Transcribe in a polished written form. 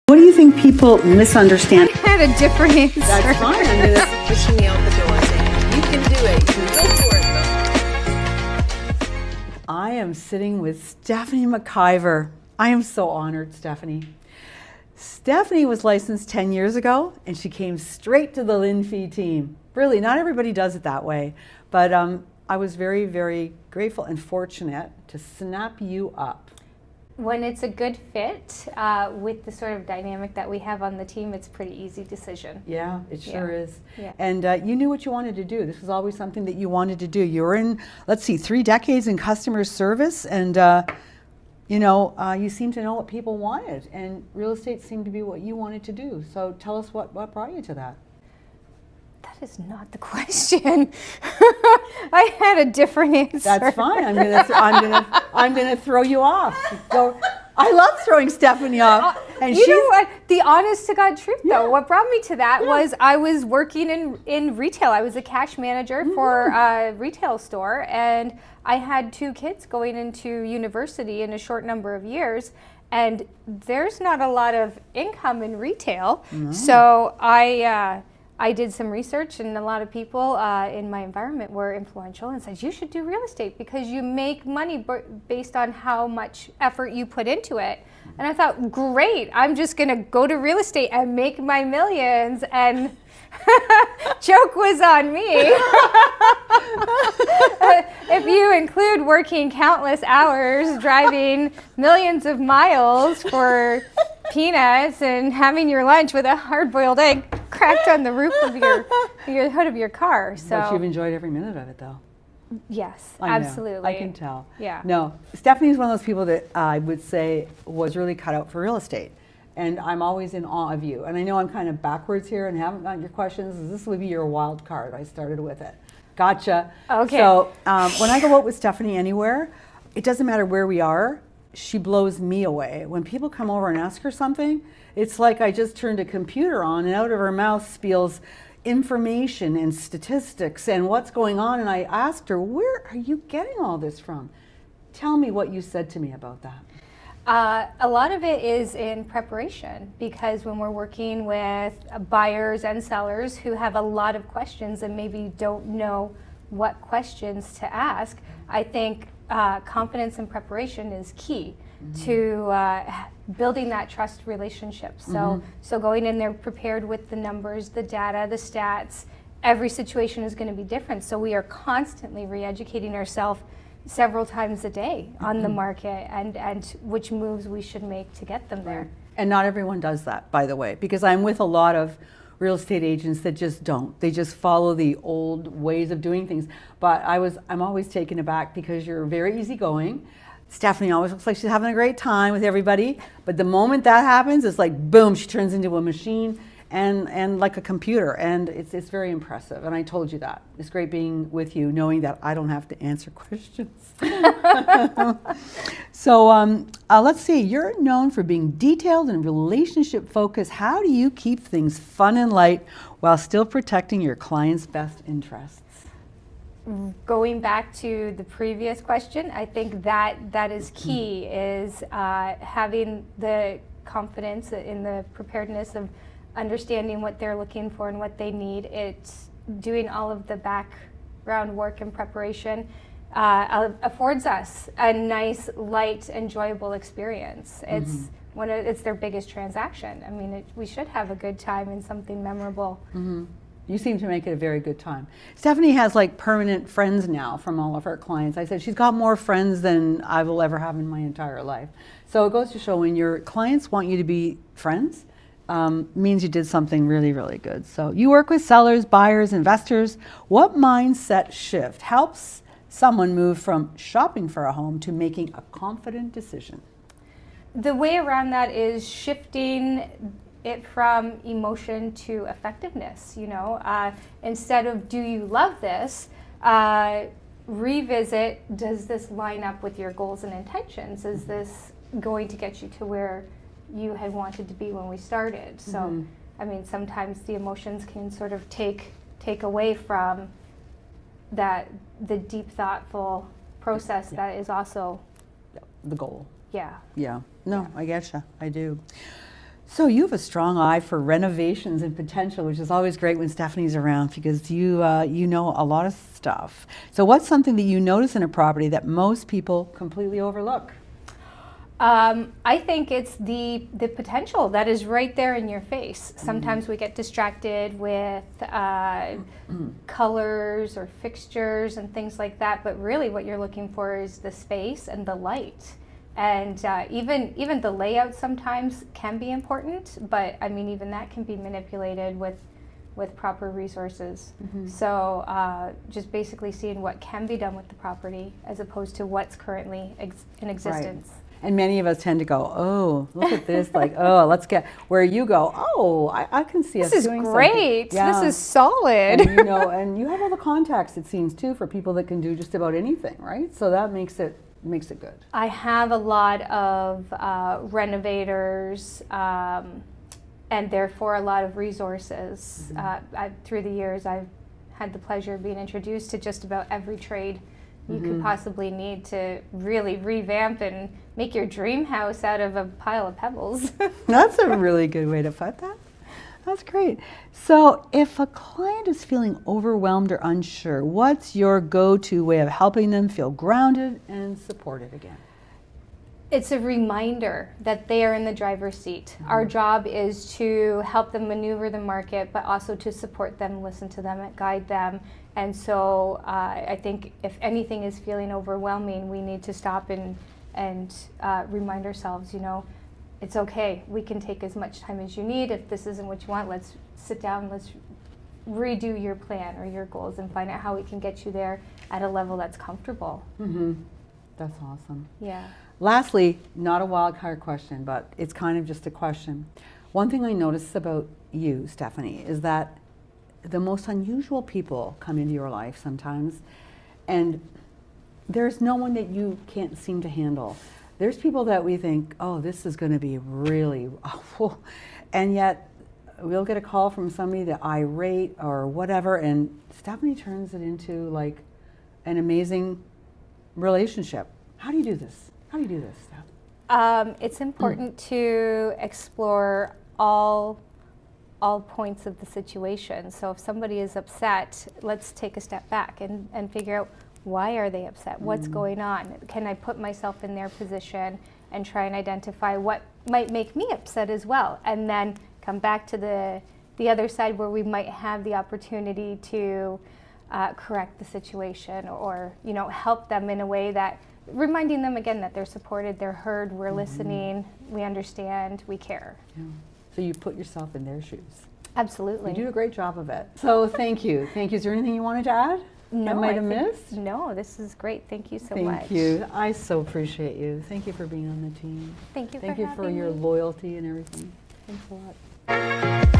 What do you think people misunderstand? I had a different answer. That's fine. I'm going to pushing me out the door saying, you can do it. You can go for it, though. I am sitting with Stephanie McIvor. I am so honored, Stephanie. Stephanie was licensed 10 years ago, and she came straight to the Lynn Fee team. Really, not everybody does it that way, but I was very, very grateful and fortunate to snap you up. When it's a good fit with the sort of dynamic that we have on the team, it's a pretty easy decision. Yeah, it sure is. Yeah. And you knew what you wanted to do. This was always something that you wanted to do. You were in, let's see, 3 decades in customer service, and you seem to know what people wanted, and real estate seemed to be what you wanted to do. So tell us what brought you to that. That is not the question. I had a different answer. That's fine. I'm gonna throw you off. So, I love throwing Stephanie off. And you know what? The honest to God truth, though, Yeah. what brought me to that was I was working in retail. I was a cash manager for a retail store, and I had 2 kids going into university in a short number of years. And there's not a lot of income in retail, so I did some research, and a lot of people in my environment were influential and said, you should do real estate because you make money based on how much effort you put into it. And I thought, great, I'm just going to go to real estate and make my millions. And joke was on me. If you include working countless hours, driving millions of miles for peanuts and having your lunch with a hard-boiled egg cracked on the roof of your hood of your car. So But you've enjoyed every minute of it, though. yes, I know. absolutely. I can tell. Yeah. No, Stephanie's one of those people that I would say was really cut out for real estate. And I'm always in awe of you. And I know I'm kind of backwards here and haven't gotten your questions. This would be your wild card. I started with it. Gotcha. Okay. So when I go out with Stephanie anywhere, it doesn't matter where we are, she blows me away. When people come over and ask her something, it's like I just turned a computer on and out of her mouth spills information and statistics and what's going on. And I asked her, where are you getting all this from? Tell me what you said to me about that. A lot of it is in preparation, because when we're working with buyers and sellers who have a lot of questions and maybe don't know what questions to ask, I think confidence and preparation is key to building that trust relationship. So going in there prepared with the numbers, the data, the stats. Every situation is going to be different. So we are constantly re-educating ourselves several times a day on the market and which moves we should make to get them there. And not everyone does that, by the way, because I'm with a lot of real estate agents that just don't. They just follow the old ways of doing things. But I'm always taken aback because you're very easygoing. Stephanie always looks like she's having a great time with everybody. But the moment that happens, it's like, boom, she turns into a machine and like a computer. And it's very impressive. And I told you that. It's great being with you, knowing that I don't have to answer questions. So let's see, you're known for being detailed and relationship focused. How do you keep things fun and light while still protecting your client's best interests? Going back to the previous question, I think that is key, is having the confidence in the preparedness of understanding what they're looking for and what they need. It's doing all of the background work and preparation affords us a nice, light, enjoyable experience. It's it's their biggest transaction. I mean, we should have a good time and something memorable. You seem to make it a very good time. Stephanie has like permanent friends now from all of her clients. I said she's got more friends than I will ever have in my entire life. So it goes to show when your clients want you to be friends, means you did something really, really good. So you work with sellers, buyers, investors. What mindset shift helps someone move from shopping for a home to making a confident decision? The way around that is shifting it from emotion to effectiveness. Instead of do you love this, revisit, does this line up with your goals and intentions? Is this going to get you to where you had wanted to be when we started? So I mean, sometimes the emotions can sort of take away from the deep, thoughtful process that is also the goal. Yeah. Yeah. No, I getcha. I do. So you have a strong eye for renovations and potential, which is always great when Stephanie's around because you know a lot of stuff. So what's something that you notice in a property that most people completely overlook? I think it's the potential that is right there in your face. Sometimes we get distracted with colors or fixtures and things like that, but really what you're looking for is the space and the light. And even the layout sometimes can be important, but I mean even that can be manipulated with proper resources. So just basically seeing what can be done with the property as opposed to what's currently in existence. Right. And many of us tend to go, oh, look at this, like, oh, let's get, where you go, oh, I can see us doing something. This is great. Yeah. This is solid. And, you know, and you have all the contacts, it seems, too, for people that can do just about anything, right? So that makes it good. I have a lot of renovators and therefore a lot of resources. Through the years, I've had the pleasure of being introduced to just about every trade you could possibly need to really revamp and make your dream house out of a pile of pebbles. That's a really good way to put that. That's great. So if a client is feeling overwhelmed or unsure, what's your go-to way of helping them feel grounded and supported again? It's a reminder that they are in the driver's seat. Our job is to help them maneuver the market, but also to support them, listen to them, and guide them. And so I think if anything is feeling overwhelming, we need to stop and remind ourselves, you know, it's okay. We can take as much time as you need. If this isn't what you want, let's sit down, let's redo your plan or your goals and find out how we can get you there at a level that's comfortable. That's awesome. Yeah. Lastly, not a wild card question, but it's kind of just a question. One thing I notice about you, Stephanie, is that the most unusual people come into your life sometimes, and there's no one that you can't seem to handle. There's people that we think, oh, this is going to be really awful, and yet we'll get a call from somebody that irate or whatever, and Stephanie turns it into like an amazing relationship. How do you do this? How do you do this, Steph? It's important to explore all points of the situation. So if somebody is upset, let's take a step back and figure out why are they upset? What's going on? Can I put myself in their position and try and identify what might make me upset as well? And then come back to the other side where we might have the opportunity to correct the situation or, you know, help them in a way that reminding them again that they're supported, they're heard, we're listening, we understand, we care. Yeah. So you put yourself in their shoes. Absolutely. You do a great job of it. So thank you. Thank you. Is there anything you wanted to add? No, I might have think- missed? No, this is great. Thank you so much. Thank you. I so appreciate you. Thank you for being on the team. Thank you Thank for you for having your me. loyalty and everything. Thanks a lot.